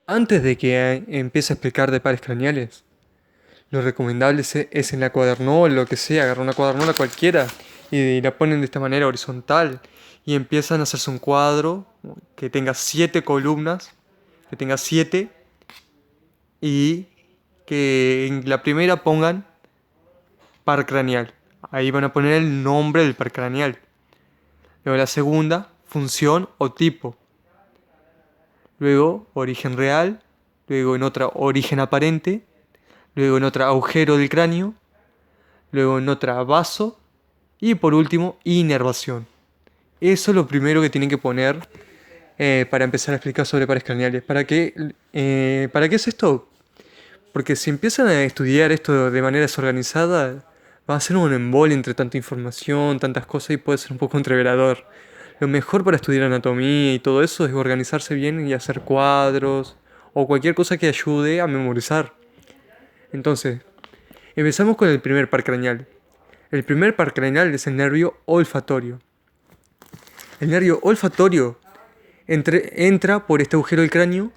Antes de que empiece a explicar de pares craneales, lo recomendable es en la cuadernola, lo que sea, agarrar una cuadernola cualquiera y la ponen de esta manera horizontal y empiezan a hacerse un cuadro que tenga 7 columnas, que tenga 7 y que en la primera pongan par craneal. Ahí van a poner el nombre del par craneal. Luego la segunda, función o tipo. Luego origen real. Luego en otra origen aparente. Luego en otra agujero del cráneo. Luego en otra vaso. Y por último, inervación. Eso es lo primero que tienen que poner para empezar a explicar sobre pares craneales. ¿Para qué es esto? Porque si empiezan a estudiar esto de manera desorganizada, va a ser un embole entre tanta información, tantas cosas y puede ser un poco entreverador. Lo mejor para estudiar anatomía y todo eso es organizarse bien y hacer cuadros o cualquier cosa que ayude a memorizar. Entonces, empezamos con el primer par craneal. El primer par craneal es el nervio olfatorio. El nervio olfatorio entra por este agujero del cráneo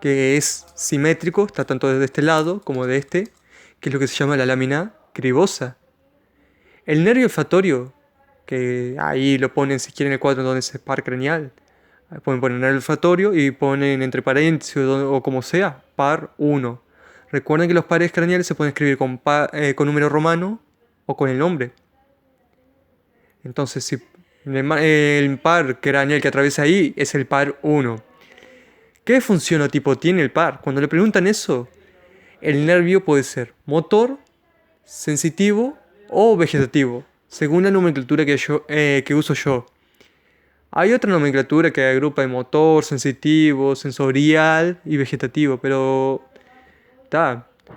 que es simétrico, está tanto desde este lado como de este, que es lo que se llama la lámina cribosa. El nervio olfatorio, que ahí lo ponen si quieren el cuadro donde es el par craneal, pueden poner nervio olfatorio y ponen entre paréntesis o como sea, par 1. Recuerden que los pares craneales se pueden escribir con número romano o con el nombre. Entonces, si el par craneal que atraviesa ahí es el par 1. ¿Qué función o tipo tiene el par? Cuando le preguntan eso, el nervio puede ser motor, sensitivo o vegetativo, según la nomenclatura que uso yo. Hay otra nomenclatura que agrupa el motor, sensitivo, sensorial y vegetativo, pero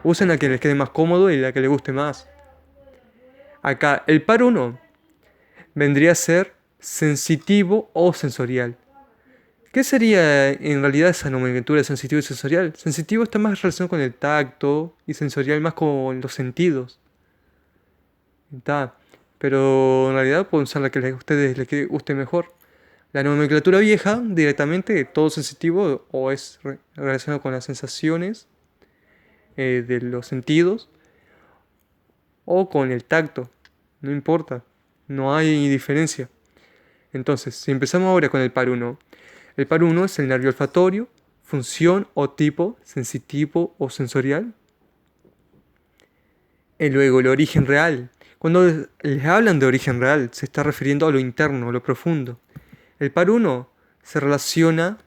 usen la que les quede más cómodo y la que les guste más. Acá, el par 1 vendría a ser sensitivo o sensorial. ¿Qué sería en realidad esa nomenclatura de sensitivo y sensorial? Sensitivo está más relacionado con el tacto y sensorial más con los sentidos. Está. Pero en realidad pueden usar la que a ustedes les guste mejor. La nomenclatura vieja, directamente, todo sensitivo o es relacionado con las sensaciones de los sentidos o con el tacto. No importa. No hay diferencia. Entonces, si empezamos ahora con el par 1. El par 1 es el nervio olfatorio, función o tipo, sensitivo o sensorial. Y luego el origen real. Cuando les hablan de origen real, se está refiriendo a lo interno, a lo profundo. El par 1 se relaciona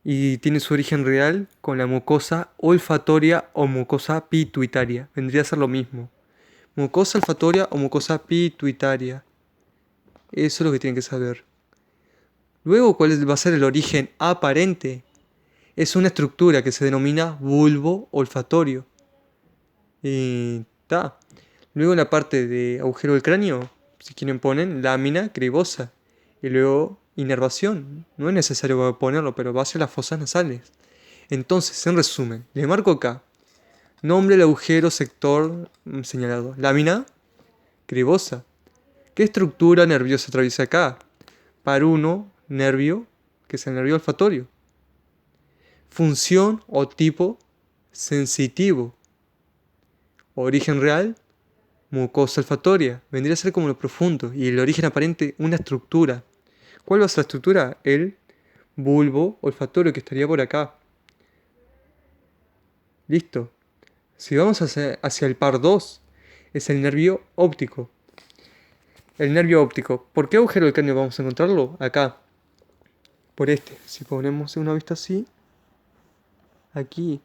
y tiene su origen real con la mucosa olfatoria o mucosa pituitaria. Vendría a ser lo mismo. Mucosa olfatoria o mucosa pituitaria. Eso es lo que tienen que saber. Luego, ¿cuál va a ser el origen aparente? Es una estructura que se denomina bulbo olfatorio. Y ta. Luego en la parte de agujero del cráneo, si quieren ponen lámina cribosa. Y luego inervación. No es necesario ponerlo, pero va hacia las fosas nasales. Entonces, en resumen, le marco acá. Nombre del agujero sector señalado. Lámina cribosa. ¿Qué estructura nerviosa atraviesa acá? Par 1, nervio, que es el nervio olfatorio. Función o tipo sensitivo. Origen real, mucosa olfatoria. Vendría a ser como lo profundo. Y el origen aparente, una estructura. ¿Cuál va a ser la estructura? El bulbo olfatorio que estaría por acá. Listo. Si vamos hacia el par 2, es el nervio óptico. El nervio óptico. ¿Por qué agujero del cráneo vamos a encontrarlo? Acá. Por este. Si ponemos una vista así. Aquí.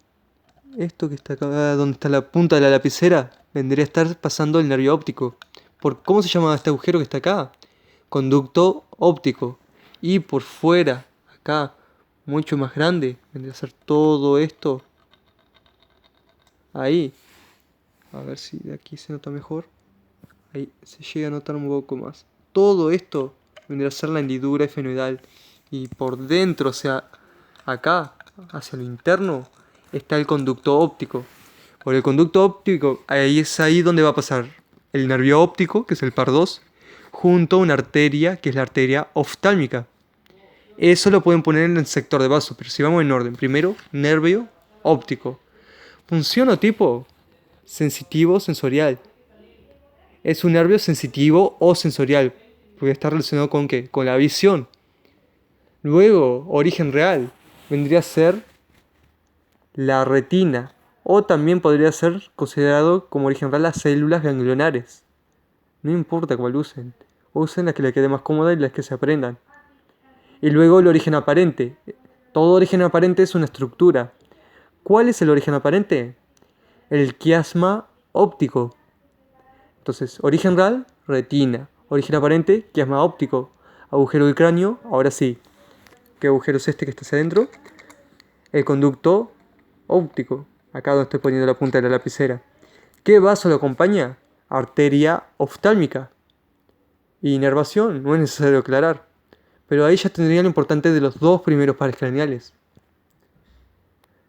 Esto que está acá, donde está la punta de la lapicera, vendría a estar pasando el nervio óptico. ¿Cómo se llama este agujero que está acá? Conducto óptico. Y por fuera, acá, mucho más grande, vendría a ser todo esto. Ahí. A ver si de aquí se nota mejor. Ahí se llega a notar un poco más. Todo esto vendría a ser la hendidura efenoidal. Y por dentro, o sea, acá, hacia lo interno, está el conducto óptico. Por el conducto óptico, ahí es ahí donde va a pasar el nervio óptico, que es el par 2, junto a una arteria, que es la arteria oftálmica. Eso lo pueden poner en el sector de vaso, pero si vamos en orden, primero, nervio óptico. Función o tipo, sensitivo sensorial. Es un nervio sensitivo o sensorial, porque está relacionado con ¿qué? Con la visión. Luego, origen real, vendría a ser la retina, o también podría ser considerado como origen real las células ganglionares. No importa cuál usen las que les quede más cómoda y las que se aprendan. Y luego el origen aparente. Todo origen aparente es una estructura. ¿Cuál es el origen aparente? El quiasma óptico. Entonces, origen real, retina. Origen aparente, quiasma óptico. Agujero del cráneo, ahora sí. ¿Qué agujero es este que está hacia adentro? El conducto óptico. Acá donde estoy poniendo la punta de la lapicera. ¿Qué vaso lo acompaña? Arteria oftálmica. Y inervación, no es necesario aclarar. Pero ahí ya tendría lo importante de los dos primeros pares craneales.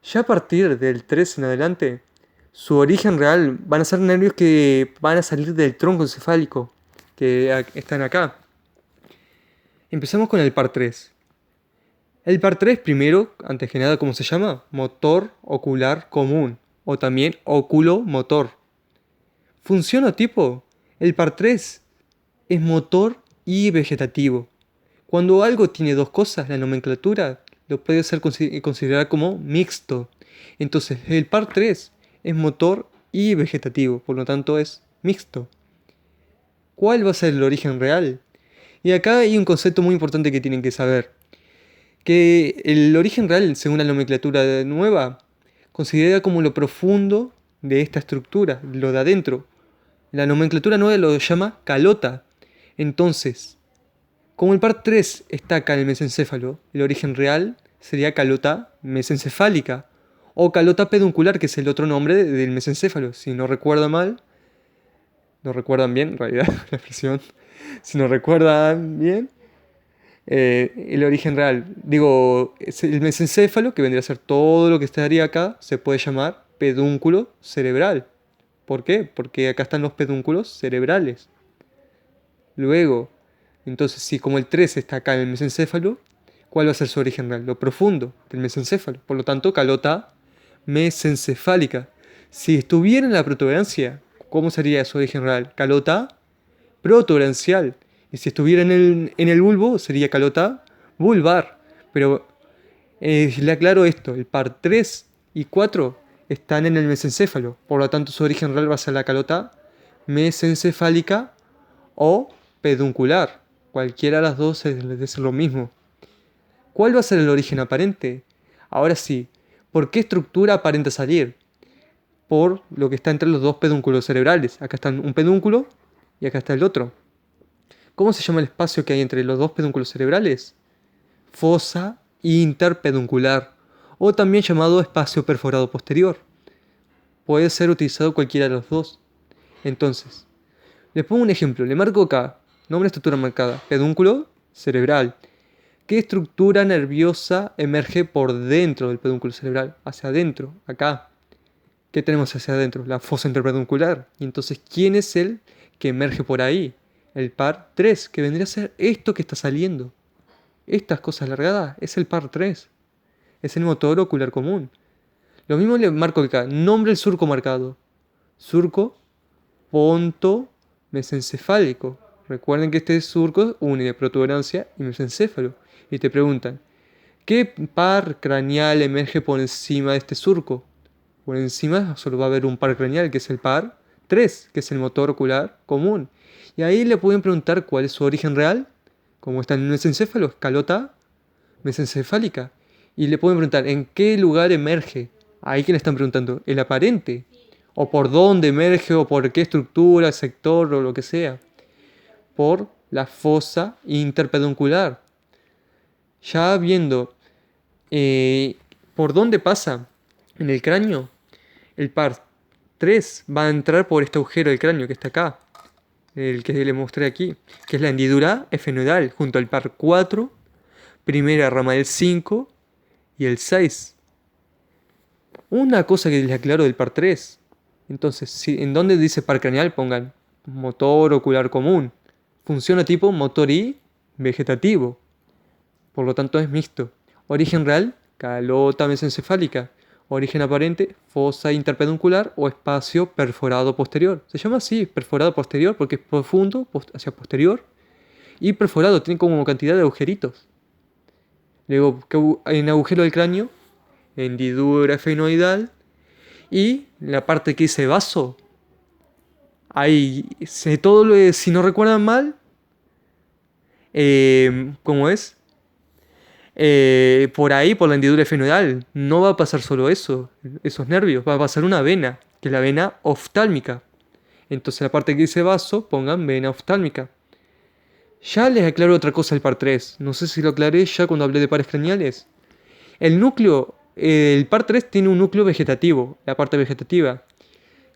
Ya a partir del 3 en adelante, su origen real van a ser nervios que van a salir del tronco encefálico, que están acá. Empezamos con el par 3. El par 3 primero, antes que nada, ¿cómo se llama? Motor ocular común, o también oculomotor. Función o tipo, el par 3 es motor y vegetativo. Cuando algo tiene dos cosas, la nomenclatura lo puede ser considerada como mixto. Entonces, el par 3 es motor y vegetativo, por lo tanto es mixto. ¿Cuál va a ser el origen real? Y acá hay un concepto muy importante que tienen que saber. Que el origen real, según la nomenclatura nueva, considera como lo profundo de esta estructura, lo de adentro. La nomenclatura nueva lo llama calota. Entonces, como el par 3 está acá en el mesencéfalo, el origen real sería calota mesencefálica o calota peduncular, que es el otro nombre del mesencéfalo. Si no recuerdo mal, no recuerdan bien, en realidad, la expresión. Si no recuerdan bien, el origen real, digo, es el mesencéfalo, que vendría a ser todo lo que estaría acá, se puede llamar pedúnculo cerebral. ¿Por qué? Porque acá están los pedúnculos cerebrales. Luego, entonces, si como el 3 está acá en el mesencéfalo, ¿cuál va a ser su origen real? Lo profundo del mesencéfalo. Por lo tanto, calota mesencefálica. Si estuviera en la protuberancia, ¿cómo sería su origen real? Calota protuberancial. Y si estuviera en el bulbo, sería calota vulvar. Pero le aclaro esto, el par 3 y 4 están en el mesencéfalo. Por lo tanto, su origen real va a ser la calota mesencefálica o peduncular. Cualquiera de las dos es lo mismo. ¿Cuál va a ser el origen aparente? Ahora sí, ¿por qué estructura aparenta salir? Por lo que está entre los dos pedúnculos cerebrales. Acá está un pedúnculo y acá está el otro. ¿Cómo se llama el espacio que hay entre los dos pedúnculos cerebrales? Fosa interpeduncular, o también llamado espacio perforado posterior. Puede ser utilizado cualquiera de los dos. Entonces, les pongo un ejemplo. Le marco acá, nombre estructura marcada, pedúnculo cerebral. ¿Qué estructura nerviosa emerge por dentro del pedúnculo cerebral? Hacia adentro, acá. ¿Qué tenemos hacia adentro? La fosa interpeduncular. Y entonces, ¿quién es el que emerge por ahí? El par 3, que vendría a ser esto que está saliendo. Estas cosas alargadas es el par 3. Es el motor ocular común. Lo mismo le marco acá. Nombre del surco marcado. Surco ponto mesencefálico. Recuerden que este surco une de protuberancia y mesencéfalo. Y te preguntan, ¿qué par craneal emerge por encima de este surco? Por encima solo va a haber un par craneal, que es el par 3, que es el motor ocular común. Y ahí le pueden preguntar cuál es su origen real. Como está en el mesencéfalo, calota mesencefálica. Y le pueden preguntar, ¿en qué lugar emerge? Ahí que le están preguntando, ¿el aparente? O por dónde emerge, o por qué estructura, sector, o lo que sea. Por la fosa interpeduncular. Ya viendo por dónde pasa en el cráneo, el par 3 va a entrar por este agujero del cráneo que está acá, el que le mostré aquí, que es la hendidura efenoidal, junto al par 4, primera rama del 5 y el 6. Una cosa que les aclaro del par 3. Entonces, si en donde dice par craneal, pongan motor ocular común. Funciona tipo motor y vegetativo. por lo tanto es mixto. Origen real, calota mesencefálica. Origen aparente, fosa interpeduncular o espacio perforado posterior. Se llama así, perforado posterior, porque es profundo hacia posterior. Y perforado, tiene como cantidad de agujeritos. Luego, en agujero del cráneo, hendidura efenoidal. Y la parte que dice vaso, ahí, si no recuerdan mal, ¿cómo es? Por ahí, por la hendidura efenoidal, no va a pasar solo eso, esos nervios, va a pasar una vena, que es la vena oftálmica. Entonces la parte que dice vaso, pongan vena oftálmica. Ya les aclaro otra cosa del par 3, no sé si lo aclaré ya cuando hablé de pares craneales. El par 3 tiene un núcleo vegetativo, la parte vegetativa.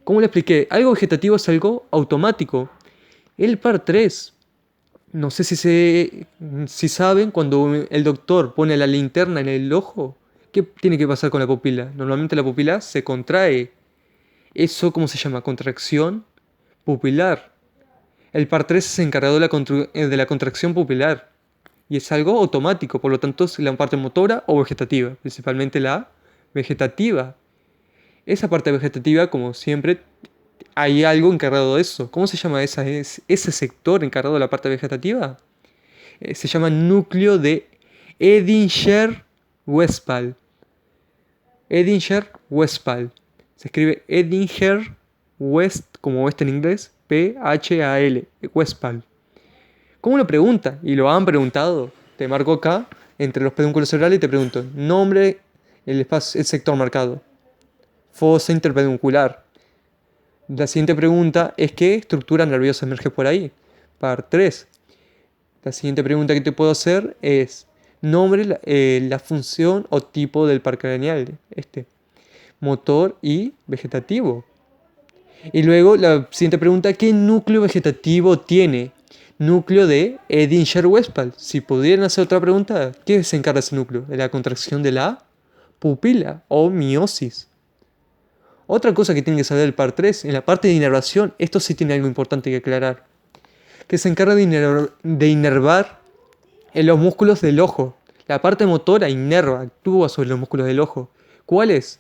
¿Cómo le expliqué? Algo vegetativo es algo automático. El par 3, no sé si saben, cuando el doctor pone la linterna en el ojo, ¿qué tiene que pasar con la pupila? Normalmente la pupila se contrae. ¿Eso cómo se llama? Contracción pupilar. El par 3 es encargado de la contracción pupilar. Y es algo automático, por lo tanto es la parte motora o vegetativa, principalmente la vegetativa. Esa parte vegetativa, como siempre, hay algo encargado de eso. ¿Cómo se llama ese sector encargado de la parte vegetativa? Se llama núcleo de Edinger-Westphal. Edinger-Westphal. Se escribe Edinger-West, como oeste en inglés, P-H-A-L, Westphal. ¿Cómo lo pregunta? Y lo han preguntado. Te marco acá, entre los pedúnculos cerebrales, y te pregunto, nombre, el sector marcado. Fosa interpeduncular. La siguiente pregunta es ¿qué estructura nerviosa emerge por ahí? Par 3. La siguiente pregunta que te puedo hacer es nombre la función o tipo del par craneal. Motor y vegetativo. Y luego la siguiente pregunta, ¿qué núcleo vegetativo tiene? Núcleo de Edinger-Westphal. Si pudieran hacer otra pregunta, ¿qué se encarga ese núcleo? De la contracción de la pupila o miosis. Otra cosa que tienen que saber del par 3, en la parte de inervación, esto sí tiene algo importante que aclarar. Que se encarga de inervar en los músculos del ojo. La parte motora inerva, actúa sobre los músculos del ojo. ¿Cuáles?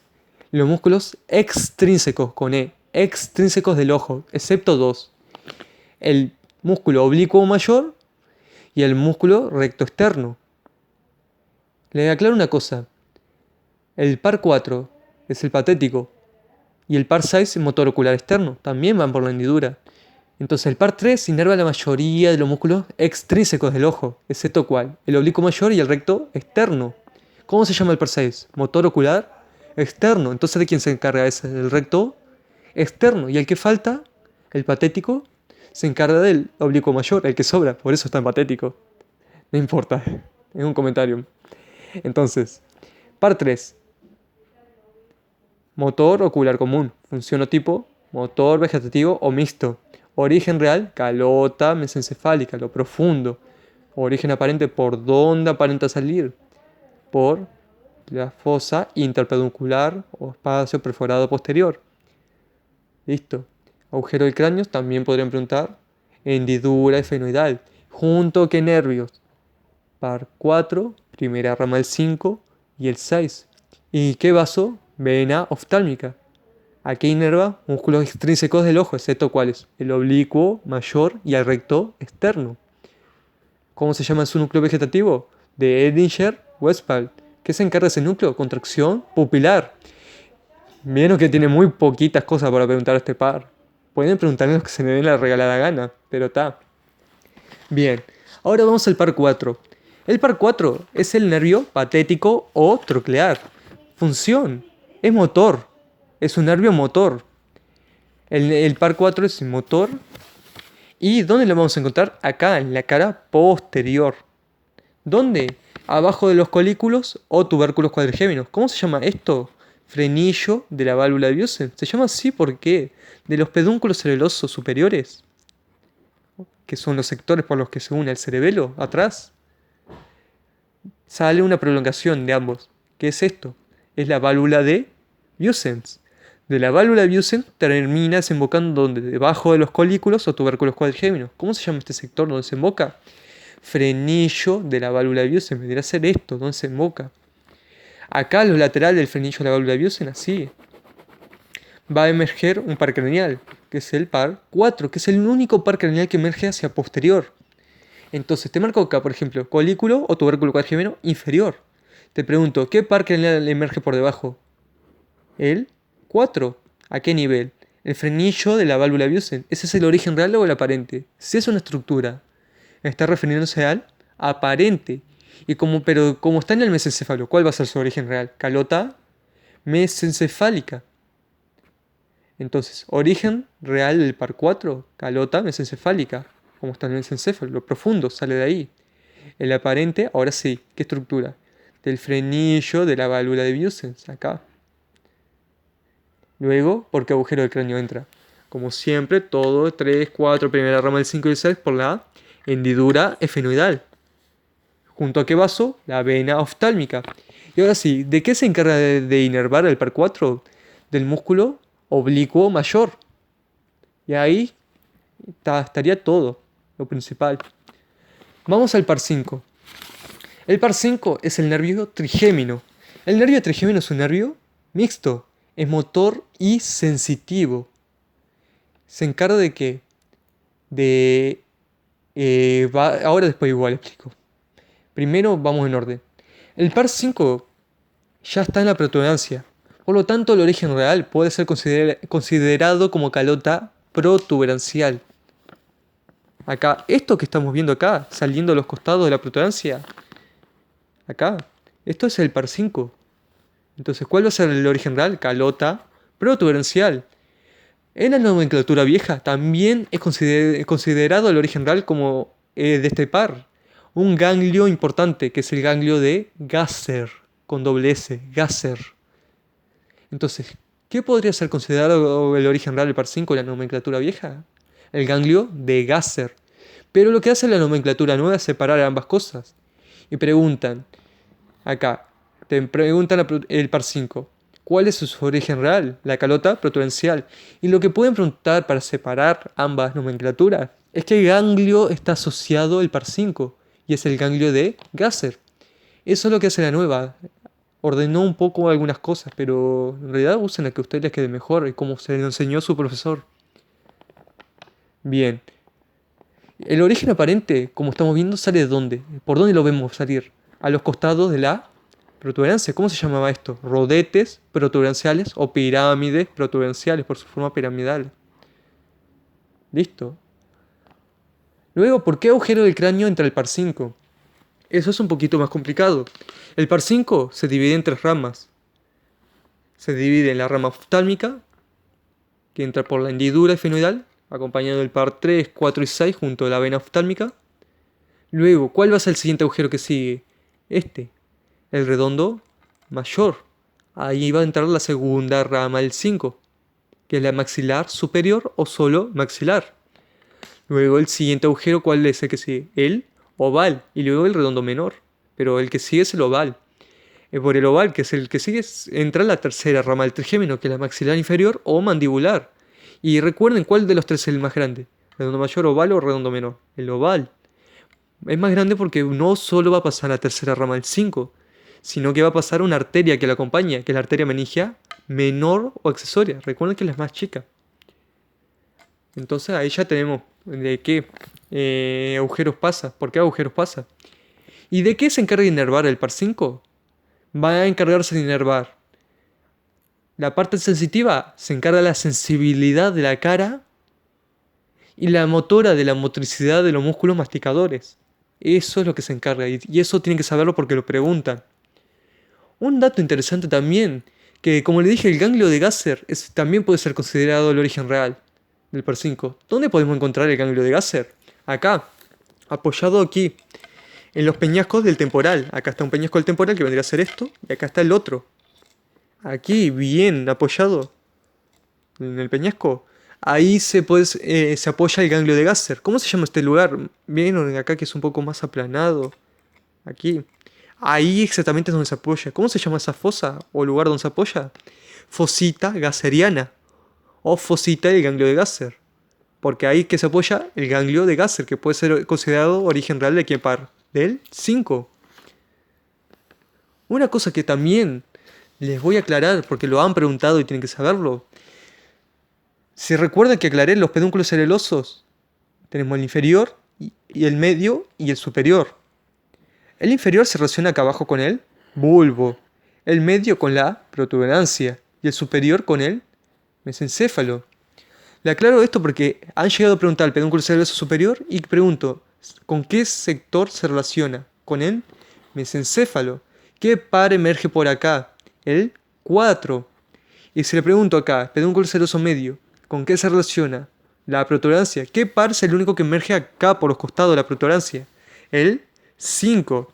Los músculos extrínsecos, con E. Extrínsecos del ojo, excepto dos. El músculo oblicuo mayor y el músculo recto externo. Les aclaro una cosa. El par 4 es el patético. Y el par 6 es motor ocular externo. También van por la hendidura. Entonces el par 3 inerva la mayoría de los músculos extrínsecos del ojo. Excepto cuál. El oblicuo mayor y el recto externo. ¿Cómo se llama el par 6? Motor ocular externo. Entonces ¿de quién se encarga ese? El recto externo. Y el que falta, el patético, se encarga del oblicuo mayor. El que sobra. Por eso es tan patético. No importa. Es un comentario. Entonces, par 3. Motor ocular común, función o tipo, motor vegetativo o mixto. Origen real, calota mesencefálica, lo profundo. Origen aparente, ¿por dónde aparenta salir? Por la fosa interpeduncular o espacio perforado posterior. Listo. Agujero del cráneo, también podrían preguntar. Hendidura efenoidal. ¿Junto qué nervios? Par 4, primera rama del 5 y el 6. ¿Y qué vaso? Vena oftálmica. ¿A qué inerva? Músculos extrínsecos del ojo, excepto cuáles: el oblicuo mayor y el recto externo. ¿Cómo se llama su núcleo vegetativo? De Edinger-Westphal. ¿Qué se encarga de ese núcleo? Contracción pupilar. Vieron que tiene muy poquitas cosas para preguntar a este par. Pueden preguntarle lo que se le dé la regalada gana, pero está. Bien, ahora vamos al par 4. El par 4 es el nervio patético o troclear. Función. Es motor, es un nervio motor. El par 4 es motor. ¿Y dónde lo vamos a encontrar? Acá, en la cara posterior. ¿Dónde? Abajo de los colículos o tubérculos cuadrigéminos. ¿Cómo se llama esto? Frenillo de la válvula de Biusen. Se llama así porque de los pedúnculos cerebelosos superiores, que son los sectores por los que se une el cerebelo, atrás, sale una prolongación de ambos. ¿Qué es esto? Es la válvula de Biusen. De la válvula de Biusen termina desembocando donde, debajo de los colículos o tubérculos cuadrigéminos. ¿Cómo se llama este sector donde desemboca? frenillo de la válvula de Biusen. Vendría a ser esto, donde se emboca. Acá, los laterales del frenillo de la válvula de Biusen, así. Va a emerger un par craneal, que es el par 4, que es el único par craneal que emerge hacia posterior. Entonces, te marco acá, por ejemplo, colículo o tubérculo cuadrigemino inferior. Te pregunto, ¿qué par craneal emerge por debajo? El 4. ¿A qué nivel? El frenillo de la válvula de Biusen. ¿Ese es el origen real o el aparente? Si es una estructura, está refiriéndose al aparente. Pero como está en el mesencéfalo, ¿cuál va a ser su origen real? Calota mesencefálica. Entonces, origen real del par 4, calota mesencefálica. Como está en el mesencéfalo, lo profundo sale de ahí. El aparente, ahora sí, ¿qué estructura? Del frenillo de la válvula de Biusen, acá. Luego, ¿por qué agujero del cráneo entra? Como siempre, todo 3, 4, primera rama del 5 y 6 por la hendidura efenoidal. ¿Junto a qué vaso? La vena oftálmica. Y ahora sí, ¿de qué se encarga de inervar el par 4? Del músculo oblicuo mayor. Y ahí estaría todo, lo principal. Vamos al par 5. El par 5 es el nervio trigémino. El nervio trigémino es un nervio mixto. Es motor y sensitivo. ¿Se encarga de qué? Ahora después igual explico. Primero vamos en orden. El par 5 ya está en la protuberancia. Por lo tanto, el origen real puede ser considerado como calota protuberancial. Acá, esto que estamos viendo acá, saliendo a los costados de la protuberancia. Acá, esto es el par 5. Entonces, ¿cuál va a ser el origen real? Calota protuberancial. En la nomenclatura vieja también es considerado el origen real como de este par. Un ganglio importante, que es el ganglio de Gasser, con doble S, Gasser. Entonces, ¿qué podría ser considerado el origen real del par 5 en la nomenclatura vieja? El ganglio de Gasser. Pero lo que hace la nomenclatura nueva es separar ambas cosas. Y preguntan, acá, te preguntan el par 5, ¿cuál es su origen real? La calota protuberancial. Y lo que pueden preguntar para separar ambas nomenclaturas es que el ganglio está asociado al par 5 y es el ganglio de Gasser. Eso es lo que hace la nueva. Ordenó un poco algunas cosas, pero en realidad usen la que a ustedes les quede mejor y como se lo enseñó su profesor. Bien. El origen aparente, como estamos viendo, sale de dónde. ¿Por dónde lo vemos salir? A los costados de la protuberancia. ¿Cómo se llamaba esto? Rodetes protuberanciales o pirámides protuberanciales por su forma piramidal. ¿Listo? Luego, ¿por qué agujero del cráneo entra el par 5? Eso es un poquito más complicado. El par 5 se divide en 3 ramas. Se divide en la rama oftálmica, que entra por la hendidura efenoidal, acompañado del par 3, 4 y 6 junto a la vena oftálmica. Luego, ¿cuál va a ser el siguiente agujero que sigue? El redondo mayor. Ahí va a entrar la segunda rama del 5, que es la maxilar superior o solo maxilar. Luego el siguiente agujero, ¿cuál es el que sigue? El oval. Y luego el redondo menor. Pero el que sigue es el oval. Por el oval, que es el que sigue, entra la tercera rama del trigémino, que es la maxilar inferior o mandibular. Y recuerden cuál de los tres es el más grande. Redondo mayor, oval o redondo menor. El oval. Es más grande porque no solo va a pasar la tercera rama del 5, sino que va a pasar una arteria que la acompaña, que es la arteria meningia menor o accesoria. Recuerden que es la más chica. Entonces ahí ya tenemos de qué agujeros pasa, por qué agujeros pasa. ¿Y de qué se encarga de inervar el par 5? Va a encargarse de inervar. La parte sensitiva se encarga de la sensibilidad de la cara y la motora de la motricidad de los músculos masticadores. Eso es lo que se encarga y eso tienen que saberlo porque lo preguntan. Un dato interesante también, que como le dije, el ganglio de Gasser también puede ser considerado el origen real del par 5. ¿Dónde podemos encontrar el ganglio de Gasser? Acá, apoyado aquí, en los peñascos del temporal. Acá está un peñasco del temporal que vendría a ser esto, y acá está el otro. Aquí, bien apoyado en el peñasco, ahí se apoya el ganglio de Gasser. ¿Cómo se llama este lugar? Bien, acá que es un poco más aplanado. Aquí. Ahí exactamente es donde se apoya. ¿Cómo se llama esa fosa o lugar donde se apoya? Fosita gasseriana. O fosita del ganglio de Gasser. porque ahí que se apoya el ganglio de Gasser, que puede ser considerado origen real de qué par, del 5. Una cosa que también les voy a aclarar, porque lo han preguntado y tienen que saberlo. Si recuerdan que aclaré los pedúnculos cerelosos, tenemos el inferior y el medio y el superior. El inferior se relaciona acá abajo con el bulbo, el medio con la protuberancia y el superior con el mesencéfalo. Le aclaro esto porque han llegado a preguntar el pedúnculo cereloso superior y pregunto, ¿con qué sector se relaciona? Con el mesencéfalo. ¿Qué par emerge por acá? El 4. Y si le pregunto acá, pedúnculo cereloso medio, ¿con qué se relaciona? La protuberancia. ¿Qué par es el único que emerge acá por los costados de la protuberancia? El 5.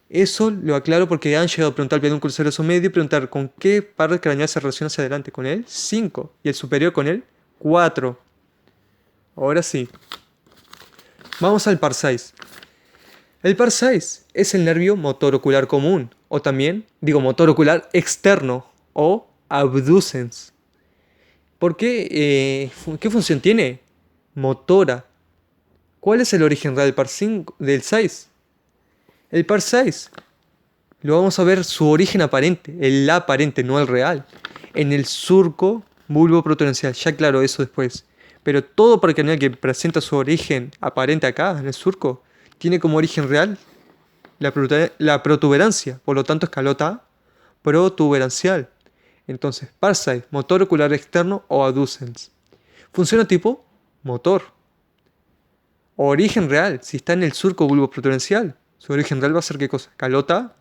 Eso lo aclaro porque han llegado a preguntar el pedúnculo cereloso medio y preguntar con qué par craneal se relaciona hacia adelante. Con el 5. Y el superior con el 4. Ahora sí. Vamos al par 6. El par 6 es el nervio motor ocular común, o también, motor ocular externo, o abducens. ¿Por qué? ¿Qué función tiene? Motora. ¿Cuál es el origen real del 6? El par 6 lo vamos a ver su origen aparente, el aparente, no el real, en el surco bulbo protubencial. Ya aclaro eso después. Pero todo par craneal que presenta su origen aparente acá, en el surco, tiene como origen real la protuberancia, por lo tanto escalota protuberancial. Entonces, par 6, motor ocular externo o abducens. Funciona tipo motor. Origen real, si está en el surco bulbo protubencial, su origen real va a ser ¿qué cosa? Calota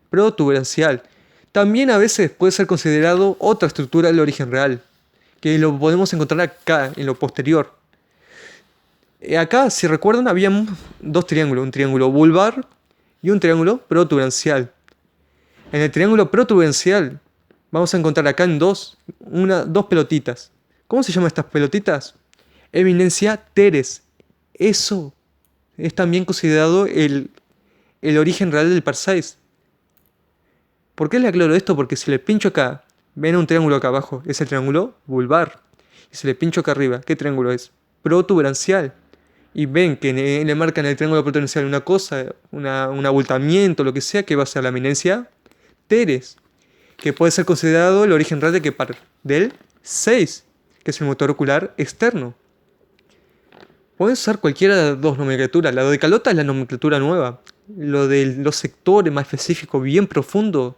protuberancial. También a veces puede ser considerado otra estructura del origen real, que lo podemos encontrar acá, en lo posterior. Acá, si recuerdan, había dos triángulos, un triángulo vulvar y un triángulo protuberancial. En el triángulo protuberancial vamos a encontrar acá en dos pelotitas. ¿Cómo se llaman estas pelotitas? Eminencia teres. Eso es también considerado el origen real del par 6. ¿Por qué le aclaro esto? Porque si le pincho acá, ven un triángulo acá abajo, es el triángulo vulvar. Y si le pincho acá arriba, ¿qué triángulo es? Protuberancial. Y ven que le marcan el triángulo protuberancial una cosa, un abultamiento, lo que sea, que va a ser la eminencia teres, que puede ser considerado el origen real de qué par? Del 6, que es el motor ocular externo. Puedes usar cualquiera de las dos nomenclaturas. La de calota es la nomenclatura nueva. Lo de los sectores más específicos, bien profundo,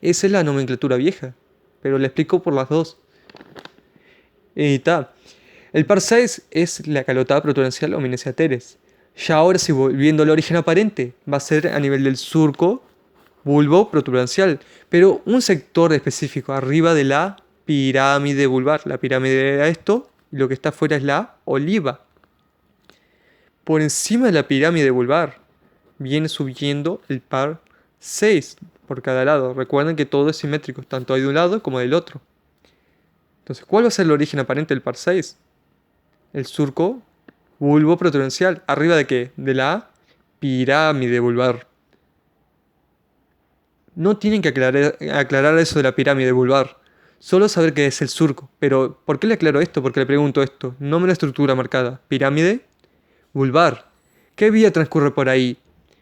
esa es la nomenclatura vieja. Pero le explico por las dos. El par 6 es la calota protuberancial o eminencia teres. Ya ahora, si volviendo al origen aparente, va a ser a nivel del surco bulbo protuberancial, pero un sector específico arriba de la pirámide vulvar. La pirámide era esto, y lo que está afuera es la oliva. Por encima de la pirámide vulvar viene subiendo el par 6 por cada lado. Recuerden que todo es simétrico, tanto de un lado como del otro. Entonces, ¿cuál va a ser el origen aparente del par 6? El surco bulbo protuberancial. ¿Arriba de qué? De la pirámide vulvar. No tienen que aclarar eso de la pirámide vulvar. Solo saber que es el surco. Pero, ¿por qué le aclaro esto? Porque le pregunto esto. Nombre de la estructura marcada. Pirámide vulvar. ¿Qué vía transcurre por ahí?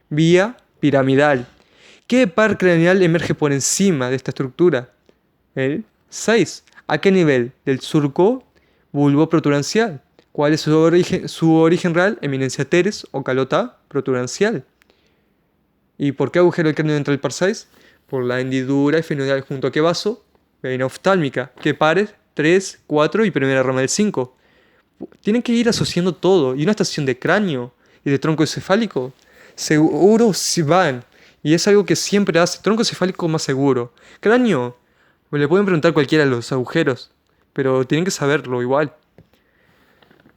Vía piramidal. ¿Qué par craneal emerge por encima de esta estructura? El 6. ¿A qué nivel? Del surco bulbo protuberancial. ¿Cuál es su origen real? Eminencia teres o calota protuberancial. ¿Y por qué agujero del cráneo entra el par 6? Por la hendidura esfenoidal junto a qué vaso? Vena oftálmica. ¿Qué pares? 3, 4 y primera rama del 5. Tienen que ir asociando todo. Y una estación de cráneo y de tronco encefálico, seguro si van. Y es algo que siempre hace. Tronco encefálico más seguro. Cráneo, le pueden preguntar cualquiera de los agujeros, pero tienen que saberlo igual.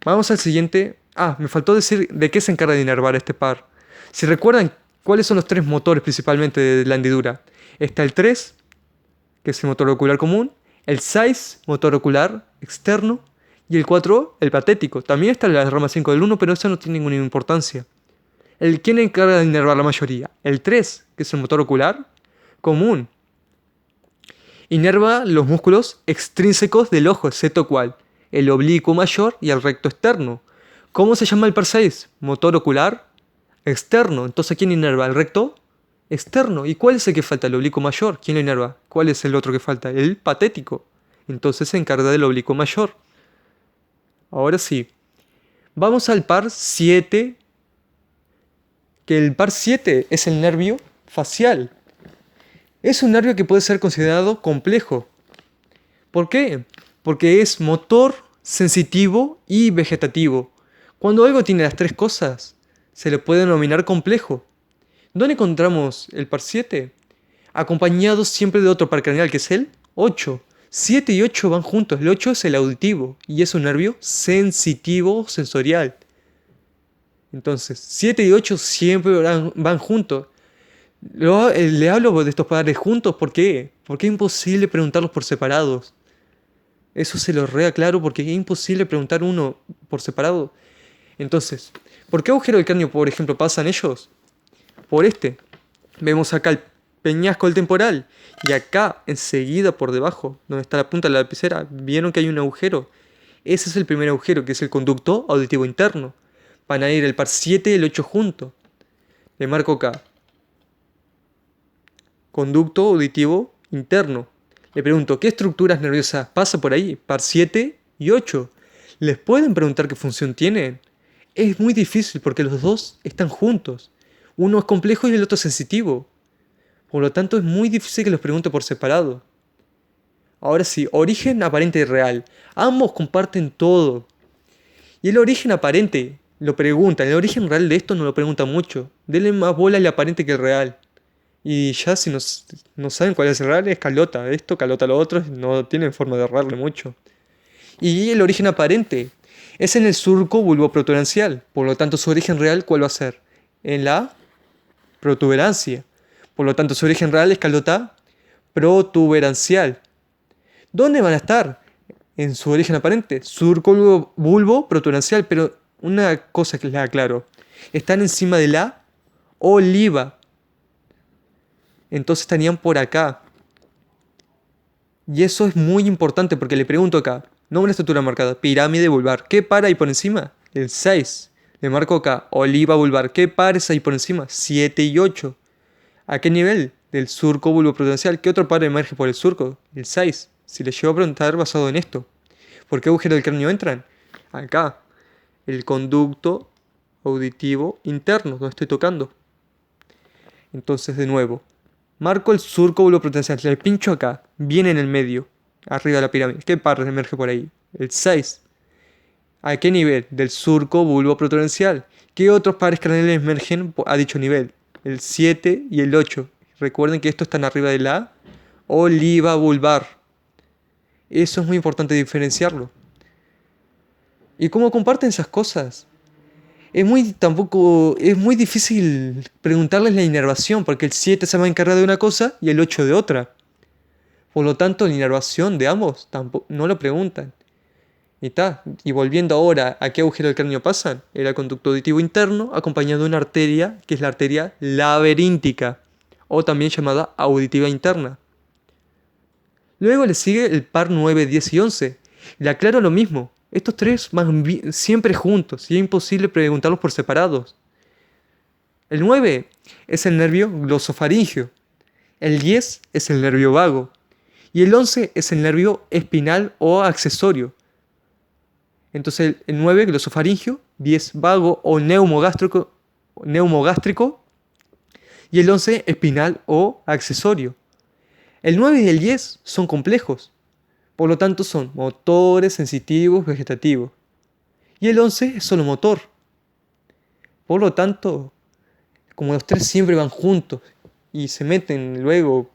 Vamos al siguiente. Me faltó decir de qué se encarga de inervar este par. Si recuerdan, ¿cuáles son los tres motores principalmente de la hendidura? Está el 3, que es el motor ocular común, el 6, motor ocular externo, y el 4, el patético. También está la rama 5 del 1, pero eso no tiene ninguna importancia. ¿Quién encarga de inervar la mayoría? El 3, que es el motor ocular común. Inerva los músculos extrínsecos del ojo, excepto ¿cuál? el oblicuo mayor y el recto externo. ¿Cómo se llama el par 6? Motor ocular externo. Entonces, ¿quién inerva? ¿El recto externo? ¿Y cuál es el que falta? El oblicuo mayor. ¿Quién lo inerva? ¿Cuál es el otro que falta? El patético. Entonces se encarga del oblicuo mayor. Ahora sí. Vamos al par 7. Que el par 7 es el nervio facial. Es un nervio que puede ser considerado complejo. ¿Por qué? Porque es motor, sensitivo y vegetativo. Cuando algo tiene las tres cosas, se le puede denominar complejo. ¿Dónde encontramos el par 7? Acompañado siempre de otro par craneal que es el 8. 7 y 8 van juntos. El 8 es el auditivo y es un nervio sensitivo sensorial. Entonces, 7 y 8 siempre van juntos. Le hablo de estos pares juntos, ¿por qué? Porque es imposible preguntarlos por separados. Eso se lo reaclaro porque es imposible preguntar uno por separado. Entonces, ¿por qué agujero del cráneo, por ejemplo, pasan ellos? Por este. Vemos acá el peñasco del temporal. Y acá, enseguida por debajo, donde está la punta de la lapicera, ¿vieron que hay un agujero? Ese es el primer agujero, que es el conducto auditivo interno. Van a ir el par 7 y el 8 juntos. Le marco acá. Conducto auditivo interno. Le pregunto, ¿qué estructuras nerviosas pasa por ahí? Par 7 y 8. ¿Les pueden preguntar qué función tienen? Es muy difícil porque los dos están juntos. Uno es complejo y el otro es sensitivo. Por lo tanto, es muy difícil que los pregunte por separado. Ahora sí, origen aparente y real. Ambos comparten todo. Y el origen aparente lo preguntan. El origen real de esto no lo pregunta mucho. Denle más bola al aparente que el real. Y ya si no saben cuál es el real, es calota esto, calota lo otro, no tienen forma de errarle mucho. Y el origen aparente es en el surco bulboprotuberancial, por lo tanto su origen real, ¿cuál va a ser? En la protuberancia. Por lo tanto su origen real es calota protuberancial. ¿Dónde van a estar? En su origen aparente, surco bulboprotuberancial, pero una cosa que les aclaro, están encima de la oliva. Entonces estarían por acá. Y eso es muy importante porque le pregunto acá. Nombre de estructura marcada. Pirámide vulvar. ¿Qué par hay por encima? El 6. Le marco acá. Oliva vulvar. ¿Qué pares hay por encima? 7 y 8. ¿A qué nivel? Del surco bulboprotuberancial. ¿Qué otro par emerge por el surco? El 6. Si les llevo a preguntar basado en esto. ¿Por qué agujero del cráneo entran? Acá. El conducto auditivo interno. Donde estoy tocando. Entonces de nuevo. Marco el surco bulboprotuberancial. Le pincho acá. Viene en el medio. Arriba de la pirámide. ¿Qué par emerge por ahí? El 6. ¿A qué nivel? Del surco bulboprotuberancial. ¿Qué otros pares craneales emergen a dicho nivel? El 7 y el 8. Recuerden que estos están arriba de la oliva vulvar. Eso es muy importante diferenciarlo. ¿Y cómo comparten esas cosas? Es muy difícil preguntarles la inervación, porque el 7 se va a encargar de una cosa y el 8 de otra. Por lo tanto, la inervación de ambos no lo preguntan. Y volviendo ahora a qué agujero del cráneo pasan, el conducto auditivo interno acompañado de una arteria, que es la arteria laberíntica, o también llamada auditiva interna. Luego le sigue el par 9, 10 y 11. Le aclaro lo mismo. Estos tres van siempre juntos y es imposible preguntarlos por separados. El 9 es el nervio glosofaringeo. El 10 es el nervio vago. Y el 11 es el nervio espinal o accesorio. Entonces el 9 glosofaringeo, 10 vago o neumogástrico y el 11 espinal o accesorio. El 9 y el 10 son complejos. Por lo tanto son motores, sensitivos, vegetativos. Y el 11 es solo motor. Por lo tanto, como los tres siempre van juntos y se meten luego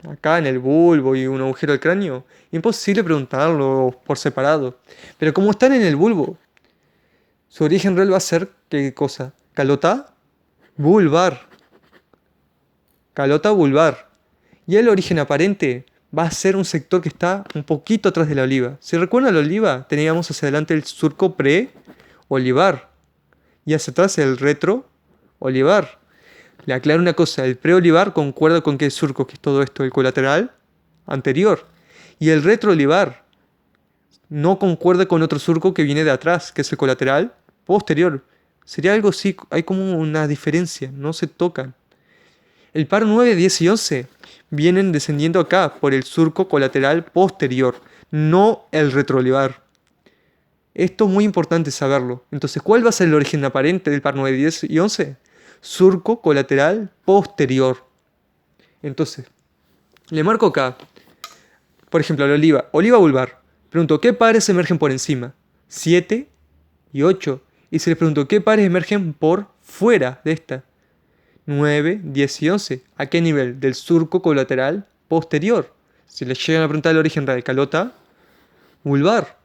acá en el bulbo y un agujero del cráneo, imposible preguntarlo por separado. Pero como están en el bulbo, su origen real va a ser ¿qué cosa? Calota vulvar. Calota vulvar. Y el origen aparente va a ser un sector que está un poquito atrás de la oliva. Si recuerdan la oliva, teníamos hacia adelante el surco pre-olivar y hacia atrás el retro-olivar. Le aclaro una cosa, el preolivar concuerda con que el surco, que es todo esto, el colateral anterior, y el retroolivar no concuerda con otro surco que viene de atrás, que es el colateral posterior. Sería algo así, hay como una diferencia, no se tocan. El par 9, 10 y 11 vienen descendiendo acá por el surco colateral posterior, no el retroolivar. Esto es muy importante saberlo. Entonces, ¿cuál va a ser el origen aparente del par 9, 10 y 11? Surco colateral posterior. Entonces, le marco acá, por ejemplo, la oliva, oliva vulvar. Pregunto, ¿qué pares emergen por encima? 7 y 8. Y se les pregunto, ¿qué pares emergen por fuera de esta? 9, 10 y 11. ¿A qué nivel? Del surco colateral posterior. Si les llegan a preguntar el origen de calota vulvar,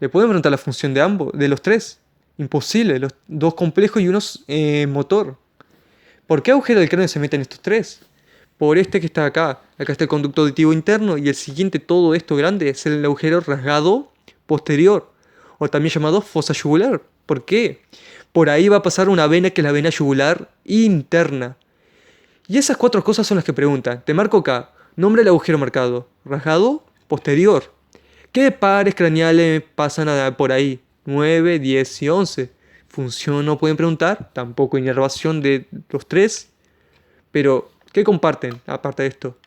le pueden preguntar la función de ambos, de los tres. Imposible, los dos complejos y uno motor. ¿Por qué agujero del cráneo se meten estos tres? Por este que está acá. Acá está el conducto auditivo interno y el siguiente, todo esto grande, es el agujero rasgado posterior, o también llamado fosa yugular. ¿Por qué? Por ahí va a pasar una vena que es la vena yugular interna. Y esas cuatro cosas son las que preguntan. Te marco acá. Nombre del agujero marcado. Rasgado posterior. ¿Qué pares craneales pasan por ahí? 9, 10 y 11. Función no pueden preguntar. Tampoco inervación de los tres. Pero, ¿qué comparten aparte de esto?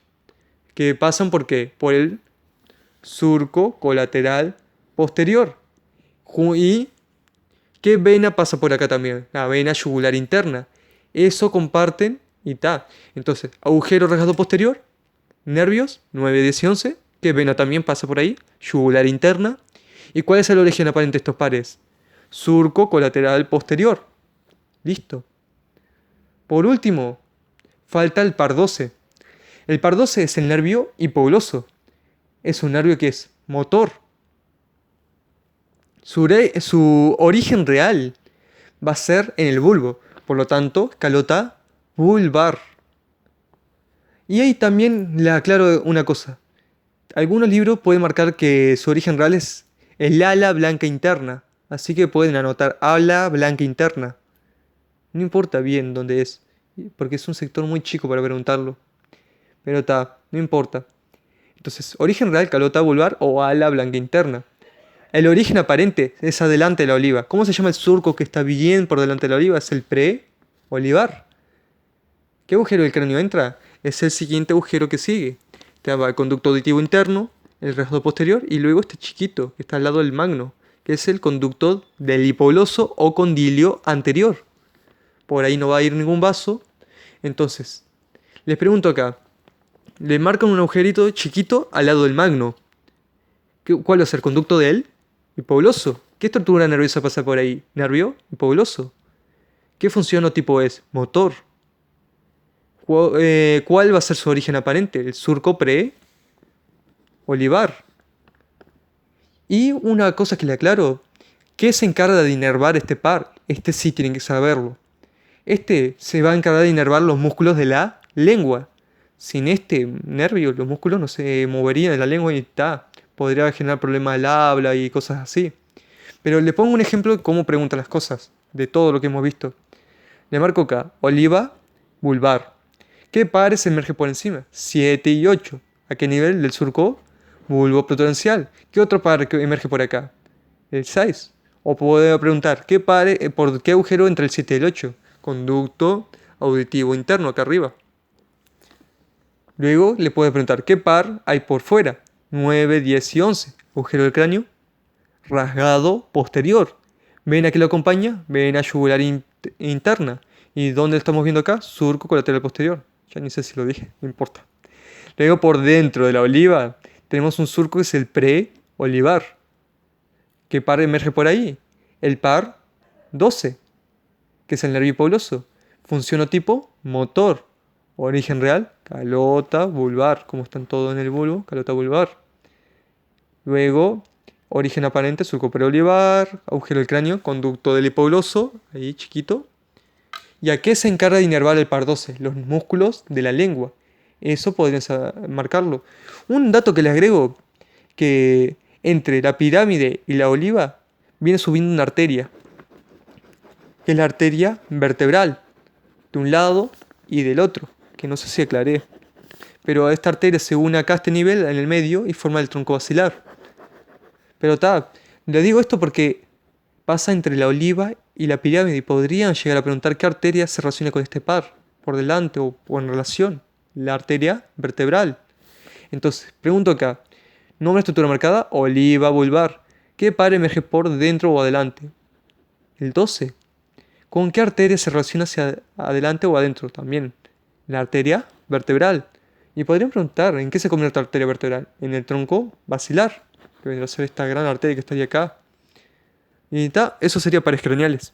Que pasan por qué? Por el surco colateral posterior. ¿Y qué vena pasa por acá también? La vena yugular interna. Eso comparten y ta. Entonces, agujero rasgado posterior, nervios, 9, 10 y 11. ¿Qué vena también pasa por ahí? Yugular interna. ¿Y cuál es el origen aparente de estos pares? Surco colateral posterior. Listo. Por último, falta el par 12. El par 12 es el nervio hipogloso. Es un nervio que es motor. Su origen real va a ser en el bulbo. Por lo tanto, calota vulvar. Y ahí también le aclaro una cosa. Algunos libros pueden marcar que su origen real es el ala blanca interna. Así que pueden anotar ala blanca interna. No importa bien dónde es, porque es un sector muy chico para preguntarlo. Pero está, no importa. Entonces, origen real, calota vulvar o ala blanca interna. El origen aparente es adelante de la oliva. ¿Cómo se llama el surco que está bien por delante de la oliva? Es el pre-olivar. ¿Qué agujero del cráneo entra? Es el siguiente agujero que sigue. Te va el conducto auditivo interno, el rasgado posterior y luego este chiquito que está al lado del magno, que es el conducto del hipogloso o condilio anterior. Por ahí no va a ir ningún vaso. Entonces, les pregunto acá. Le marcan un agujerito chiquito al lado del magno. ¿Cuál va a ser? ¿Conducto de él? Hipogloso. ¿Qué estructura nerviosa pasa por ahí? ¿Nervio? Hipogloso. ¿Qué función o tipo es? Motor. ¿Cuál va a ser su origen aparente? El surco pre-olivar. Y una cosa que le aclaro. ¿Qué se encarga de inervar este par? Este sí tienen que saberlo. Este se va a encargar de inervar los músculos de la lengua. Sin este nervio, los músculos no se moverían en la lengua y está. Podría generar problemas al habla y cosas así. Pero le pongo un ejemplo de cómo pregunta las cosas, de todo lo que hemos visto. Le marco acá, oliva, vulvar. ¿Qué pares emerge por encima? 7 y 8. ¿A qué nivel del surco? Bulbo protubencial. ¿Qué otro par emerge por acá? El 6. O puedo preguntar, ¿por qué agujero entre el 7 y el 8? Conducto auditivo interno, acá arriba. Luego le puedo preguntar, ¿qué par hay por fuera? 9, 10 y 11. Agujero del cráneo, rasgado posterior. Vena que lo acompaña, vena yugular interna. ¿Y dónde lo estamos viendo acá? Surco colateral posterior. Ya ni sé si lo dije, no importa. Luego por dentro de la oliva tenemos un surco que es el pre-olivar. ¿Qué par emerge por ahí? El par 12, que es el nervio hipogloso. Función o tipo, motor. Origen real, calota vulvar, como están todos en el bulbo, calota vulvar. Luego, origen aparente, surco preolivar, agujero del cráneo, conducto del hipogloso, ahí chiquito. ¿Y a qué se encarga de inervar el par 12? Los músculos de la lengua. Eso podrían marcarlo. Un dato que le agrego, que entre la pirámide y la oliva viene subiendo una arteria, que es la arteria vertebral, de un lado y del otro, que no sé si aclaré. Pero esta arteria se une acá a este nivel, en el medio, y forma el tronco basilar. Pero le digo esto porque pasa entre la oliva y la pirámide y podrían llegar a preguntar qué arteria se relaciona con este par, por delante o en relación. La arteria vertebral. Entonces, pregunto acá, nombre estructura marcada, oliva vulvar. ¿Qué par emerge por dentro o adelante? El 12. ¿Con qué arteria se relaciona hacia adelante o adentro? También la arteria vertebral. Y podrían preguntar, ¿en qué se convierte la arteria vertebral? En el tronco basilar, que vendrá a ser esta gran arteria que estaría acá. Y eso sería pares craneales.